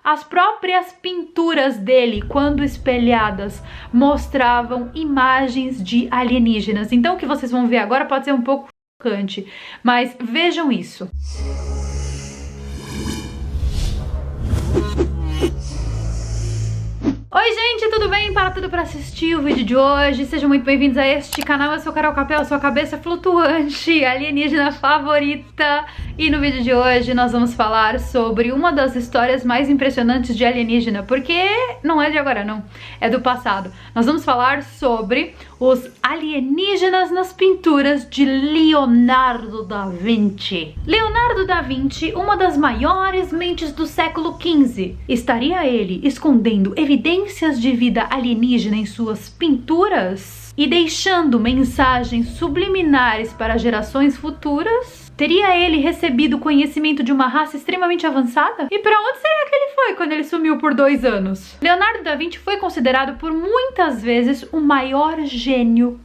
As próprias pinturas dele, quando espelhadas, mostravam imagens de alienígenas. Então o que vocês vão ver agora pode ser um pouco chocante, mas vejam isso. Oi gente, tudo bem? Para tudo para assistir o vídeo de hoje. Sejam muito bem-vindos a este canal. Eu sou Carol Capel, sua cabeça flutuante, alienígena favorita. E no vídeo de hoje nós vamos falar sobre uma das histórias mais impressionantes de alienígena, porque não é de agora não, é do passado. Nós vamos falar sobre os alienígenas nas pinturas de Leonardo da Vinci. Leonardo da Vinci, uma das maiores mentes do século XV. Estaria ele escondendo evidências de vida alienígena em suas pinturas e deixando mensagens subliminares para gerações futuras? Teria ele recebido conhecimento de uma raça extremamente avançada? E para onde será que ele foi quando ele sumiu por 2 anos? Leonardo da Vinci foi considerado por muitas vezes o maior gênio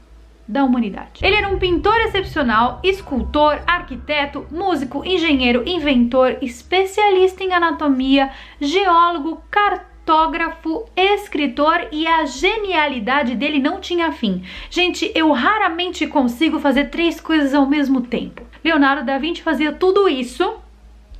da humanidade. Ele era um pintor excepcional, escultor, arquiteto, músico, engenheiro, inventor, especialista em anatomia, geólogo, cartógrafo, escritor, e a genialidade dele não tinha fim. Gente, eu raramente consigo fazer 3 coisas ao mesmo tempo. Leonardo da Vinci fazia tudo isso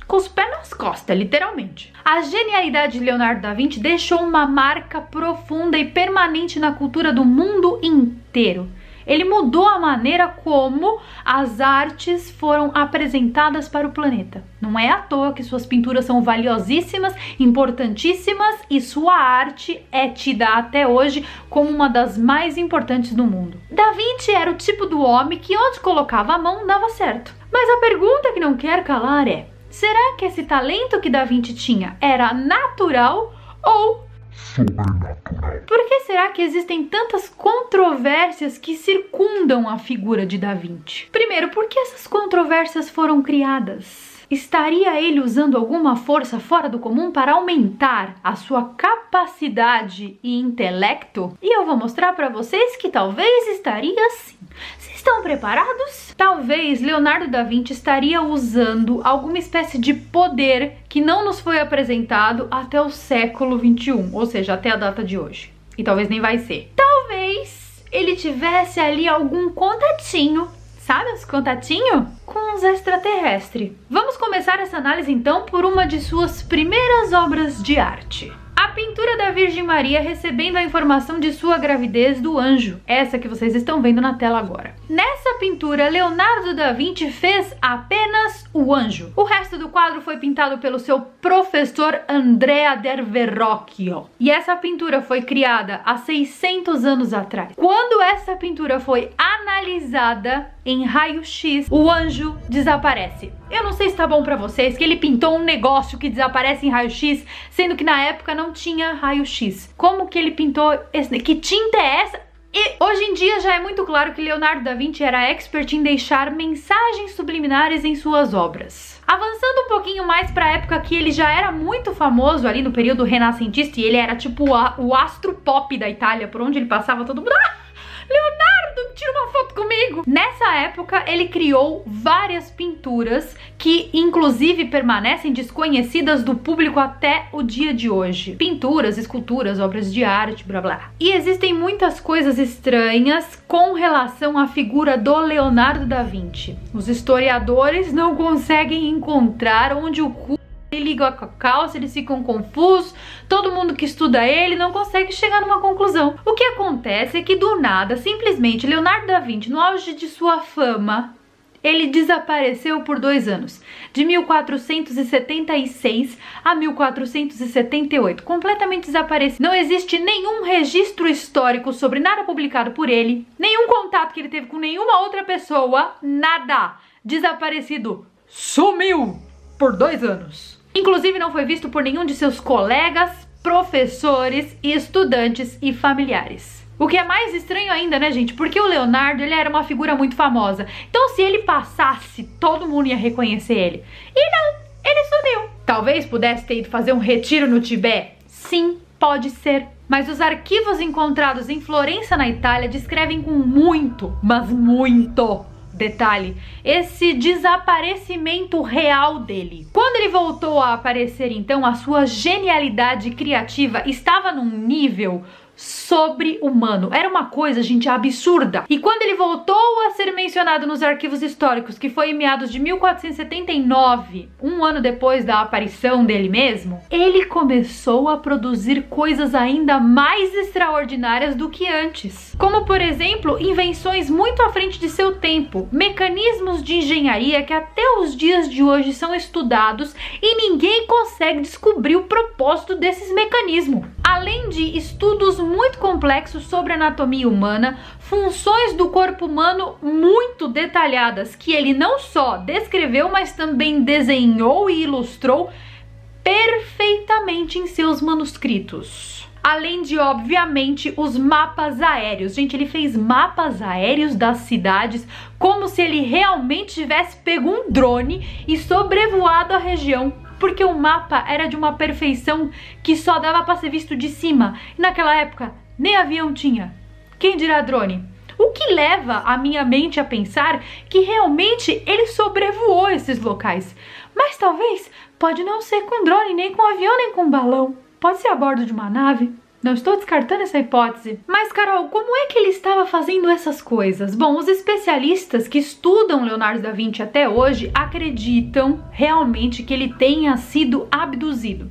com os pés nas costas, literalmente. A genialidade de Leonardo da Vinci deixou uma marca profunda e permanente na cultura do mundo inteiro. Ele mudou a maneira como as artes foram apresentadas para o planeta. Não é à toa que suas pinturas são valiosíssimas, importantíssimas, e sua arte é tida até hoje como uma das mais importantes do mundo. Da Vinci era o tipo do homem que onde colocava a mão dava certo. Mas a pergunta que não quer calar é: será que esse talento que Da Vinci tinha era natural ou sobrenatural? Por que será que existem tantas controvérsias que circundam a figura de Da Vinci? Primeiro, por que essas controvérsias foram criadas? Estaria ele usando alguma força fora do comum para aumentar a sua capacidade e intelecto? E eu vou mostrar para vocês que talvez estaria sim. Vocês estão preparados? Talvez Leonardo da Vinci estaria usando alguma espécie de poder que não nos foi apresentado até o século XXI, ou seja, até a data de hoje. E talvez nem vai ser. Talvez ele tivesse ali algum contatinho, sabe os contatinhos? Com os extraterrestres. Vamos começar essa análise então por uma de suas primeiras obras de arte. A pintura da Virgem Maria recebendo a informação de sua gravidez do anjo. Essa que vocês estão vendo na tela agora. Nessa pintura, Leonardo da Vinci fez apenas o anjo. O resto do quadro foi pintado pelo seu professor Andrea del Verrocchio. E essa pintura foi criada há 600 anos atrás. Quando essa pintura foi analisada em raio-x, o anjo desaparece. Eu não sei se tá bom pra vocês que ele pintou um negócio que desaparece em raio-x, sendo que na época não tinha raio-x. Como que ele pintou esse? Que tinta é essa? E hoje em dia já é muito claro que Leonardo da Vinci era expert em deixar mensagens subliminares em suas obras. Avançando um pouquinho mais para a época que ele já era muito famoso ali no período renascentista, e ele era tipo o astro pop da Itália, por onde ele passava todo mundo... Leonardo, tira uma foto comigo! Nessa época, ele criou várias pinturas que, inclusive, permanecem desconhecidas do público até o dia de hoje. Pinturas, esculturas, obras de arte, blá blá. E existem muitas coisas estranhas com relação à figura do Leonardo da Vinci. Os historiadores não conseguem encontrar onde o cu liga com a calça, eles ficam confusos, todo mundo que estuda ele não consegue chegar numa conclusão. O que acontece é que do nada, simplesmente, Leonardo da Vinci, no auge de sua fama, ele desapareceu por 2 anos, de 1476 a 1478, completamente desaparecido. Não existe nenhum registro histórico sobre nada publicado por ele, nenhum contato que ele teve com nenhuma outra pessoa, nada. Desaparecido, sumiu por 2 anos. Inclusive não foi visto por nenhum de seus colegas, professores, estudantes e familiares. O que é mais estranho ainda, né, gente? Porque o Leonardo, ele era uma figura muito famosa. Então, se ele passasse, todo mundo ia reconhecer ele. E não, ele sumiu. Talvez pudesse ter ido fazer um retiro no Tibete. Sim, pode ser. Mas os arquivos encontrados em Florença, na Itália, descrevem com muito, mas muito detalhe, esse desaparecimento real dele. Quando ele voltou a aparecer, então, a sua genialidade criativa estava num nível sobre-humano. Era uma coisa, gente, absurda. E quando ele voltou a ser mencionado nos arquivos históricos, que foi em meados de 1479, um ano depois da aparição dele mesmo, ele começou a produzir coisas ainda mais extraordinárias do que antes. Como, por exemplo, invenções muito à frente de seu tempo, mecanismos de engenharia que até os dias de hoje são estudados e ninguém consegue descobrir o propósito desses mecanismos. Além de estudos muito complexos sobre a anatomia humana, funções do corpo humano muito detalhadas, que ele não só descreveu, mas também desenhou e ilustrou perfeitamente em seus manuscritos. Além de, obviamente, os mapas aéreos. Gente, ele fez mapas aéreos das cidades como se ele realmente tivesse pego um drone e sobrevoado a região. Porque o mapa era de uma perfeição que só dava para ser visto de cima. E naquela época, nem avião tinha. Quem dirá drone? O que leva a minha mente a pensar que realmente ele sobrevoou esses locais. Mas talvez pode não ser com drone, nem com avião, nem com balão. Pode ser a bordo de uma nave. Não estou descartando essa hipótese. Mas, Carol, como é que ele estava fazendo essas coisas? Bom, os especialistas que estudam Leonardo da Vinci até hoje acreditam realmente que ele tenha sido abduzido,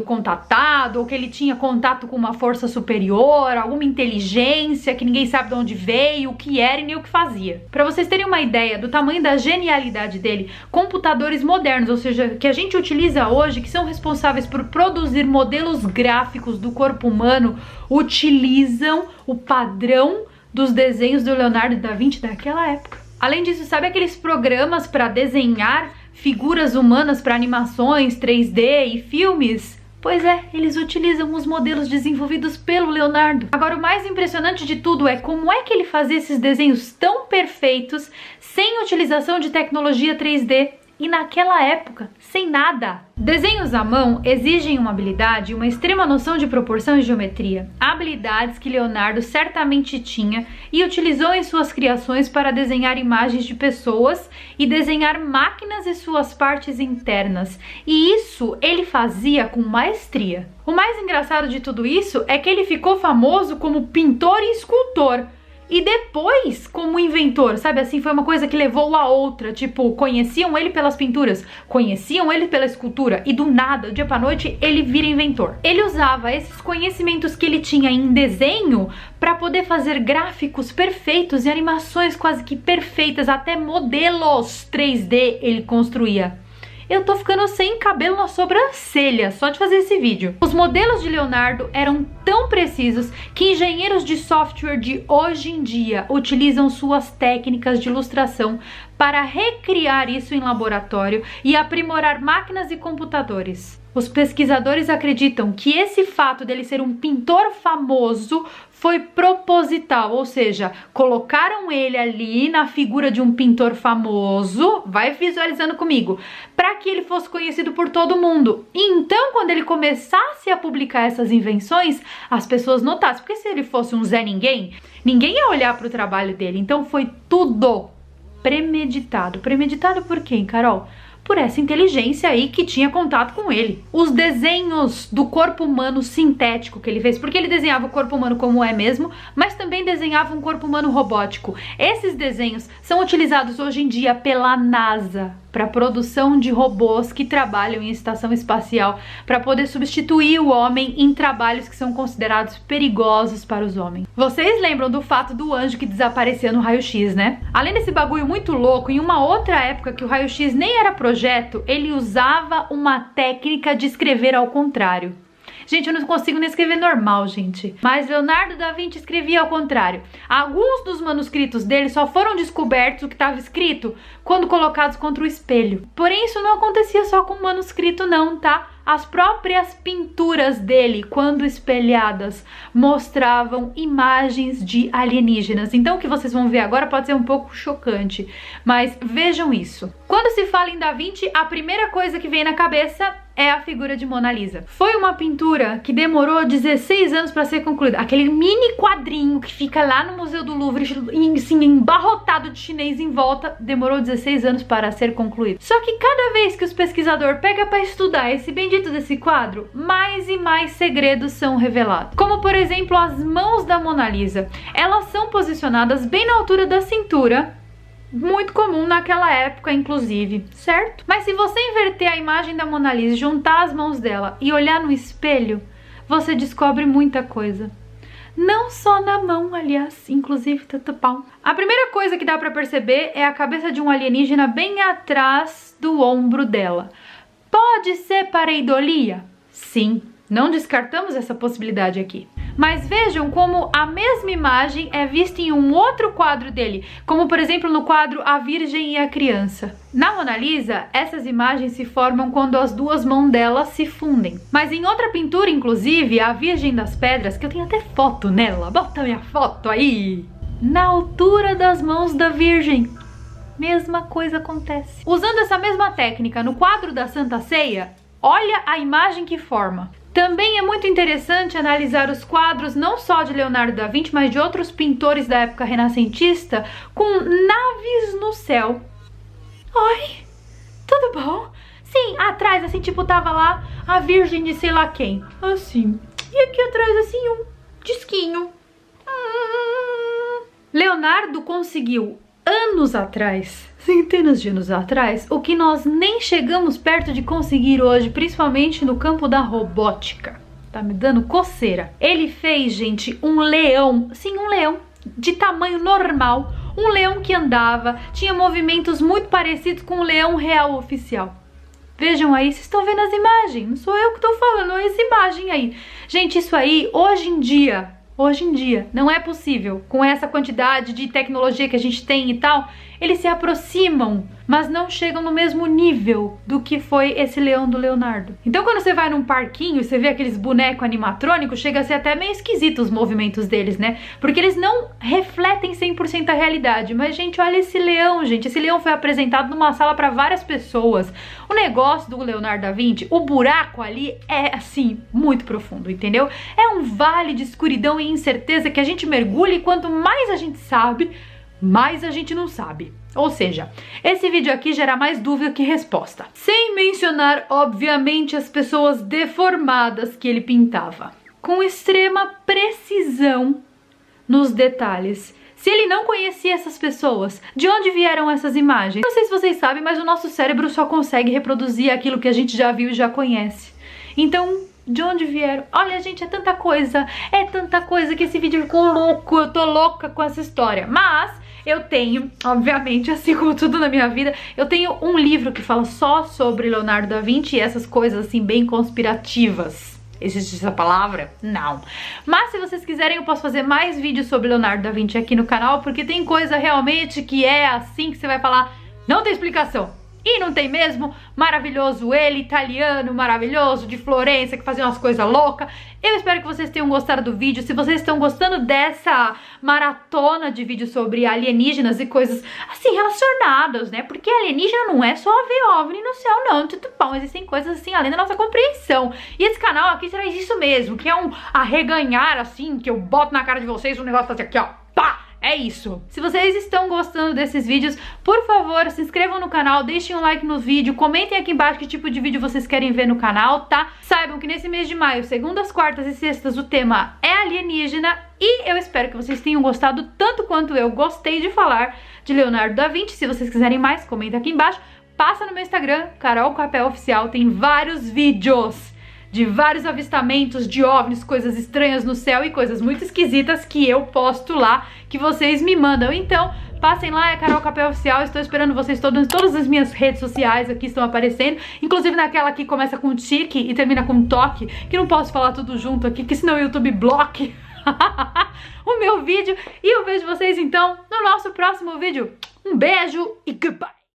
contatado, ou que ele tinha contato com uma força superior, alguma inteligência que ninguém sabe de onde veio, o que era e nem o que fazia. Para vocês terem uma ideia do tamanho da genialidade dele, computadores modernos, ou seja, que a gente utiliza hoje, que são responsáveis por produzir modelos gráficos do corpo humano, utilizam o padrão dos desenhos do Leonardo da Vinci daquela época. Além disso, sabe aqueles programas para desenhar figuras humanas para animações 3D e filmes? Pois é, eles utilizam os modelos desenvolvidos pelo Leonardo. Agora, o mais impressionante de tudo é como é que ele fazia esses desenhos tão perfeitos sem utilização de tecnologia 3D e naquela época, sem nada. Desenhos à mão exigem uma habilidade e uma extrema noção de proporção e geometria, habilidades que Leonardo certamente tinha e utilizou em suas criações para desenhar imagens de pessoas e desenhar máquinas e suas partes internas, e isso ele fazia com maestria. O mais engraçado de tudo isso é que ele ficou famoso como pintor e escultor, e depois como inventor, sabe assim, foi uma coisa que levou a outra, tipo, conheciam ele pelas pinturas, conheciam ele pela escultura, e do nada, do dia pra noite, ele vira inventor. Ele usava esses conhecimentos que ele tinha em desenho para poder fazer gráficos perfeitos e animações quase que perfeitas, até modelos 3D ele construía. Eu tô ficando sem cabelo na sobrancelha só de fazer esse vídeo. Os modelos de Leonardo eram tão precisos que engenheiros de software de hoje em dia utilizam suas técnicas de ilustração para recriar isso em laboratório e aprimorar máquinas e computadores. Os pesquisadores acreditam que esse fato dele ser um pintor famoso foi proposital, ou seja, colocaram ele ali na figura de um pintor famoso, vai visualizando comigo, para que ele fosse conhecido por todo mundo. E então, quando ele começasse a publicar essas invenções, as pessoas notassem, porque se ele fosse um Zé Ninguém, ninguém ia olhar para o trabalho dele. Então foi tudo premeditado. Premeditado por quem, Carol? Por essa inteligência aí que tinha contato com ele. Os desenhos do corpo humano sintético que ele fez, porque ele desenhava o corpo humano como é mesmo, mas também desenhava um corpo humano robótico. Esses desenhos são utilizados hoje em dia pela NASA para produção de robôs que trabalham em estação espacial, para poder substituir o homem em trabalhos que são considerados perigosos para os homens. Vocês lembram do fato do anjo que desaparecia no raio-x, né? Além desse bagulho muito louco, em uma outra época que o raio-x nem era projeto, ele usava uma técnica de escrever ao contrário. Gente, eu não consigo nem escrever normal, gente. Mas Leonardo da Vinci escrevia ao contrário. Alguns dos manuscritos dele só foram descobertos o que estava escrito quando colocados contra o espelho. Porém, isso não acontecia só com o manuscrito não, tá? As próprias pinturas dele, quando espelhadas, mostravam imagens de alienígenas. Então o que vocês vão ver agora pode ser um pouco chocante, mas vejam isso. Quando se fala em Da Vinci, a primeira coisa que vem na cabeça é a figura de Mona Lisa. Foi uma pintura que demorou 16 anos para ser concluída. Aquele mini quadrinho que fica lá no Museu do Louvre, assim, embarrotado de chinês em volta, demorou 16 anos para ser concluído. Só que cada vez que os pesquisadores pegam para estudar esse bendito desse quadro, mais e mais segredos são revelados. Como, por exemplo, as mãos da Mona Lisa. Elas são posicionadas bem na altura da cintura, muito comum naquela época, inclusive, certo? Mas se você inverter a imagem da Mona Lisa, juntar as mãos dela e olhar no espelho, você descobre muita coisa. Não só na mão, aliás, inclusive tatupão. A primeira coisa que dá pra perceber é a cabeça de um alienígena bem atrás do ombro dela. Pode ser pareidolia? Sim, não descartamos essa possibilidade aqui. Mas vejam como a mesma imagem é vista em um outro quadro dele, como por exemplo no quadro A Virgem e a Criança. Na Mona Lisa, essas imagens se formam quando as duas mãos dela se fundem. Mas em outra pintura, inclusive, A Virgem das Pedras, que eu tenho até foto nela, bota minha foto aí! Na altura das mãos da Virgem, mesma coisa acontece. Usando essa mesma técnica no quadro da Santa Ceia, olha a imagem que forma. Também é muito interessante analisar os quadros não só de Leonardo da Vinci, mas de outros pintores da época renascentista com naves no céu. Oi, tudo bom? Sim, atrás, assim, tipo, tava lá a Virgem de sei lá quem. Assim. E aqui atrás, assim, um disquinho. Leonardo conseguiu, anos atrás, centenas de anos atrás, o que nós nem chegamos perto de conseguir hoje, principalmente no campo da robótica. Tá me dando coceira. Ele fez, gente, um leão, sim, um leão de tamanho normal, um leão que andava, tinha movimentos muito parecidos com o leão real oficial. Vejam aí, vocês estão vendo as imagens, não sou eu que estou falando, é essa imagem aí. Gente, isso aí, hoje em dia, não é possível. Com essa quantidade de tecnologia que a gente tem e tal, eles se aproximam, mas não chegam no mesmo nível do que foi esse leão do Leonardo. Então quando você vai num parquinho e você vê aqueles bonecos animatrônicos, chega a ser até meio esquisito os movimentos deles, né? Porque eles não refletem 100% a realidade. Mas, gente, olha esse leão, gente. Esse leão foi apresentado numa sala para várias pessoas. O negócio do Leonardo da Vinci, o buraco ali é, assim, muito profundo, entendeu? É um vale de escuridão e incerteza que a gente mergulha e quanto mais a gente sabe, mais a gente não sabe. Ou seja, esse vídeo aqui gera mais dúvida que resposta. Sem mencionar, obviamente, as pessoas deformadas que ele pintava. Com extrema precisão nos detalhes. Se ele não conhecia essas pessoas, de onde vieram essas imagens? Não sei se vocês sabem, mas o nosso cérebro só consegue reproduzir aquilo que a gente já viu e já conhece. Então, de onde vieram? Olha, gente, é tanta coisa que esse vídeo ficou louco. Eu tô louca com essa história. Mas eu tenho, obviamente, assim como tudo na minha vida, eu tenho um livro que fala só sobre Leonardo da Vinci e essas coisas assim bem conspirativas. Existe essa palavra? Não. Mas se vocês quiserem, eu posso fazer mais vídeos sobre Leonardo da Vinci aqui no canal, porque tem coisa realmente que é assim que você vai falar, não tem explicação. E não tem mesmo? Maravilhoso ele, italiano, maravilhoso, de Florença, que fazia umas coisas loucas. Eu espero que vocês tenham gostado do vídeo. Se vocês estão gostando dessa maratona de vídeos sobre alienígenas e coisas assim relacionadas, né? Porque alienígena não é só ver OVNI no céu, não. Tudo bom, existem coisas assim além da nossa compreensão. E esse canal aqui traz isso mesmo, que é um arreganhar assim, que eu boto na cara de vocês, um negócio assim aqui, ó, pá! É isso. Se vocês estão gostando desses vídeos, por favor, se inscrevam no canal, deixem um like no vídeo, comentem aqui embaixo que tipo de vídeo vocês querem ver no canal, tá? Saibam que nesse mês de maio, segundas, quartas e sextas, o tema é alienígena e eu espero que vocês tenham gostado tanto quanto eu gostei de falar de Leonardo da Vinci. Se vocês quiserem mais, comenta aqui embaixo. Passa no meu Instagram, Carol Capel Oficial, tem vários vídeos de vários avistamentos de OVNIs, coisas estranhas no céu e coisas muito esquisitas que eu posto lá, que vocês me mandam. Então, passem lá, é Carol Capel Oficial, estou esperando vocês todos, todas as minhas redes sociais aqui estão aparecendo, inclusive naquela que começa com tique e termina com toque, que não posso falar tudo junto aqui, que senão o YouTube bloque o meu vídeo. E eu vejo vocês então no nosso próximo vídeo. Um beijo e goodbye!